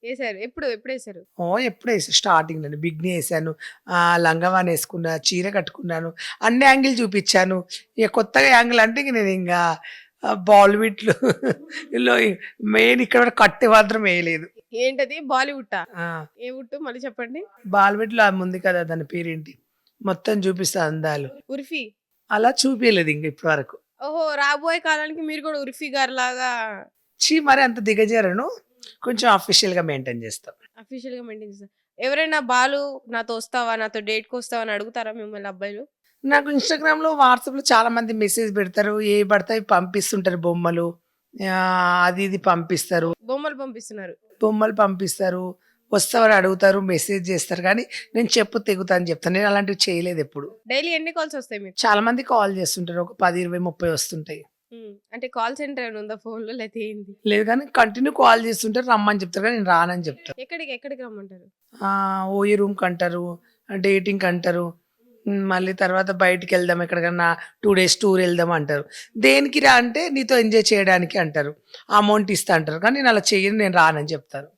ఏసారు. ఎప్పుడేసారు? ఎప్పుడు స్టార్టింగ్‌లోనే బిగ్‌ని ఏసాను. లంగావాణి ఏసుకున్నా, చీర కట్టుకున్నాను. అన్ని యాంగిల్ చూపిచ్చాను. ఇక కొత్తగా యాంగిల్ అంటే ఇంక నేనింగా బాలీవుడ్‌లో లో మెయిన్ ఇక్కడ వరకు కట్టు మాత్రం ఏయలేదు. ఏంటది? బాలీవుడ్డా? ఆ! ఏ వుడ్డు మళ్ళీ చెప్పండి? బాలీవుడ్‌లో ఆమె ఉంది కదా! దాని పేరేంటి? మొత్తం చూపిస్తా అందాలు. 'ఉర్ఫీ.' అలా చూపియలేదు ఇంక ఇప్పటి వరకు. ఓహో! రాబోయే కాలానికి మీరు కూడా 'ఉర్ఫీ' గారిలాగా మరి అంత దిగజారను. కొంచెం అఫీషియల్‌గా మెయింటైన్ చేస్తా. అఫీషియల్‌గా మెయింటైన్ చేస్తారు. ఎవరైనా బాలు నాతో వస్తావా? నాతో డేట్‌కొస్తావా? అని అడుగుతారా మిమ్మల్ని అబ్బాయిలు? నాకు ఇన్‌స్టాగ్రామ్‌లో, వాట్సాప్‌లో చాలా మంది మెసేజ్ పెడతారు. ఏవి పడితే అవి పంపిస్తుంటారు బొమ్మలు. అది ఇది పంపిస్తారు. బొమ్మలు పంపిస్తున్నారు. బొమ్మలు పంపిస్తారు. వస్తావని అడుగుతారు. మెసేజ్ చేస్తారు. కానీ నేను చెప్పు తెగుతా అని చెప్తాను. నేను అలాంటివి చేయలేదెప్పుడు. డైలీ ఎన్ని కాల్స్ వస్తాయి మీకు? చాలా మంది కాల్ చేస్తుంటారు. ఒక 10, 20, 30 వస్తుంటాయి. అంటే కాల్ సెంటర్ ఏమైనా ఉందా ఫోన్‌లో లేతే ఏంది? లేదు కానీ కంటిన్యూ కాల్ చేస్తుంటారు. రమ్మని చెప్తారు కానీ నేను రానని చెప్తాను. ఎక్కడికి రమ్మంటారు? ఓయూ రూమ్‌కంటారు. డేటింగ్‌కంటారు. మళ్ళీ తర్వాత బయటికెళ్దాం ఎక్కడికన్నా 2 డేస్ టూర్ ఎళ్దాం అంటారు. దేనికిరా అంటే నీతో ఎంజాయ్ చేయడానికి అంటారు. అమౌంట్ ఇస్తా అంటారు. కానీ నేను అలా చెయ్యను. నేను రానని చెప్తాను.